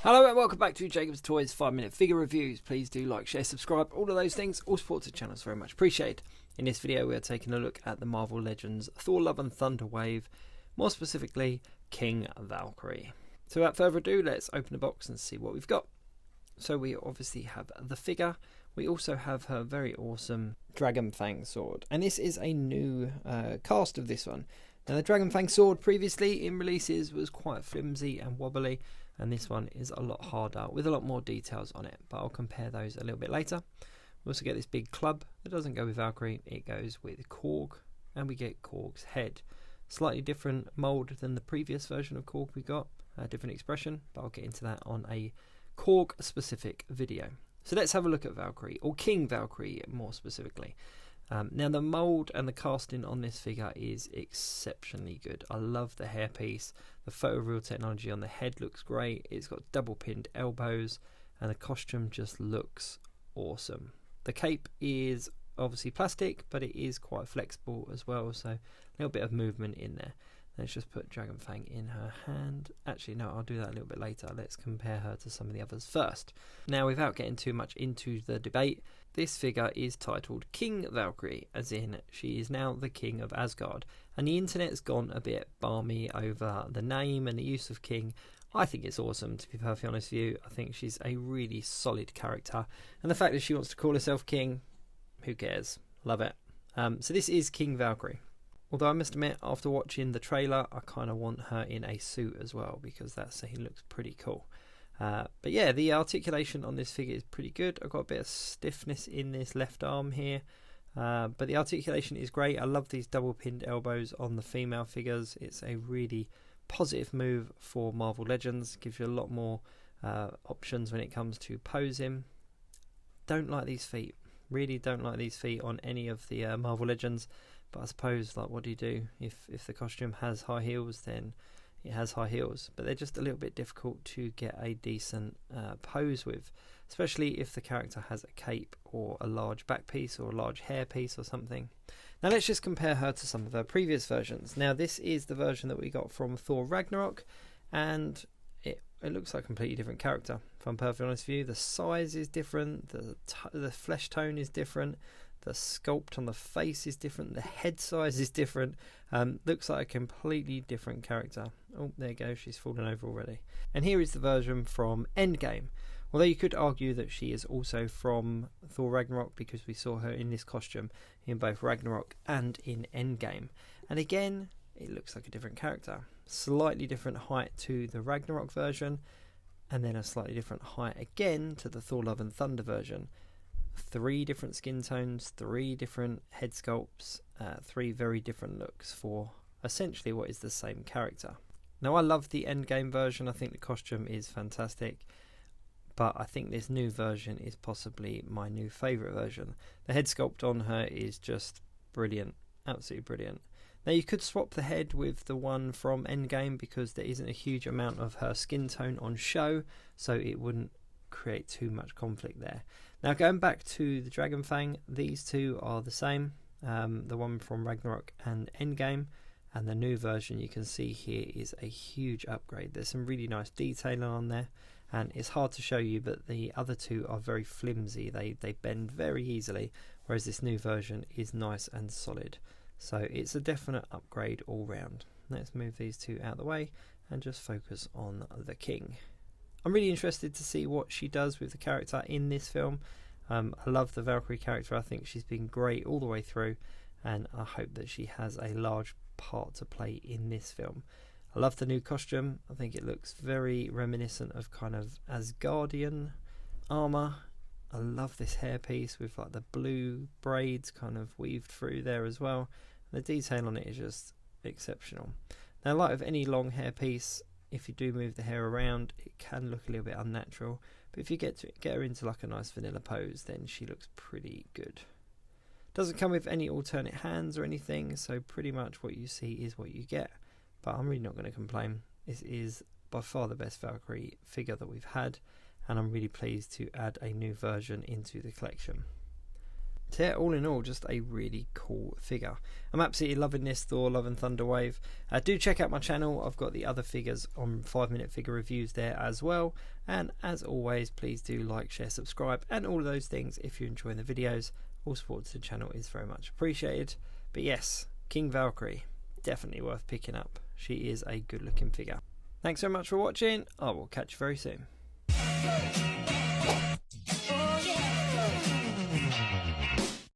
Hello and welcome back to Jacob's Toys 5-minute figure reviews. Please do like, share, subscribe, all of those things. All support to the channel is very much appreciated. In this video we are taking a look at the Marvel Legends Thor Love and Thunder wave, more specifically King Valkyrie. So without further ado, let's open the box and see what we've got. So we obviously have the figure. We also have her very awesome Dragonfang sword, and this is a new cast of this one. Now the Dragonfang sword previously in releases was quite flimsy and wobbly, and this one is a lot harder with a lot more details on it, but I'll compare those a little bit later. We also get this big club that doesn't go with Valkyrie, it goes with Korg, and we get Korg's head. Slightly different mould than the previous version of Korg we got, a different expression, but I'll get into that on a Korg specific video. So let's have a look at Valkyrie, or King Valkyrie more specifically. Now the mould and the casting on this figure is exceptionally good. I love the hairpiece, the photoreal technology on the head looks great, it's got double pinned elbows, and the costume just looks awesome. The cape is obviously plastic, but it is quite flexible as well, so a little bit of movement in there. Let's just put Dragonfang in her hand. Actually, no, I'll do that a little bit later. Let's compare her to some of the others first. Now, without getting too much into the debate, this figure is titled King Valkyrie, as in she is now the king of Asgard. And the internet's gone a bit balmy over the name and the use of king. I think it's awesome, to be perfectly honest with you. I think she's a really solid character. And the fact that she wants to call herself king, who cares? Love it. So this is King Valkyrie. Although I must admit, after watching the trailer, I kind of want her in a suit as well, because that scene looks pretty cool. But yeah, the articulation on this figure is pretty good. I've got a bit of stiffness in this left arm here, but the articulation is great. I love these double pinned elbows on the female figures. It's a really positive move for Marvel Legends. Gives you a lot more options when it comes to posing. Don't like these feet. Really don't like these feet on any of the Marvel Legends. But I suppose, like, what do you do? If the costume has high heels, then it has high heels. But they're just a little bit difficult to get a decent pose with, especially if the character has a cape or a large back piece or a large hair piece or something. Now let's just compare her to some of her previous versions. Now this is the version that we got from Thor Ragnarok, and it looks like a completely different character. If I'm perfectly honest with you, the size is different, the flesh tone is different. The sculpt on the face is different, the head size is different, looks like a completely different character. Oh, there you go, she's fallen over already. And here is the version from Endgame. Although you could argue that she is also from Thor Ragnarok, because we saw her in this costume in both Ragnarok and in Endgame. And again, it looks like a different character. Slightly different height to the Ragnarok version, and then a slightly different height again to the Thor Love and Thunder version. 3 different skin tones, 3 different head sculpts, 3 very different looks for essentially what is the same character. Now I love the Endgame version, I think the costume is fantastic, but I think this new version is possibly my new favourite version. The head sculpt on her is just brilliant, absolutely brilliant. Now you could swap the head with the one from Endgame, because there isn't a huge amount of her skin tone on show, so it wouldn't create too much conflict there. Now going back to the Dragonfang, these two are the same, the one from Ragnarok and Endgame, and the new version you can see here is a huge upgrade. There's some really nice detailing on there, and it's hard to show you, but the other two are very flimsy, they bend very easily, whereas this new version is nice and solid. So it's a definite upgrade all round. Let's move these two out of the way and just focus on the king. I'm really interested to see what she does with the character in this film. I love the Valkyrie character. I think she's been great all the way through, and I hope that she has a large part to play in this film. I love the new costume. I think it looks very reminiscent of kind of Asgardian armour. I love this hairpiece with like the blue braids kind of weaved through there as well. The detail on it is just exceptional. Now, like with any long hairpiece, if you do move the hair around, it can look a little bit unnatural, but if you get her into like a nice vanilla pose, then she looks pretty good. Doesn't come with any alternate hands or anything, so pretty much what you see is what you get, but I'm really not going to complain. This is by far the best Valkyrie figure that we've had, and I'm really pleased to add a new version into the collection. So yeah, all in all, just a really cool figure. I'm absolutely loving this Thor Love and Thunder Wave. Do check out my channel. I've got the other figures on 5-minute figure reviews there as well. And as always, please do like, share, subscribe, and all of those things if you're enjoying the videos. All support to the channel is very much appreciated. But yes, King Valkyrie, definitely worth picking up. She is a good looking figure. Thanks so much for watching. I will catch you very soon.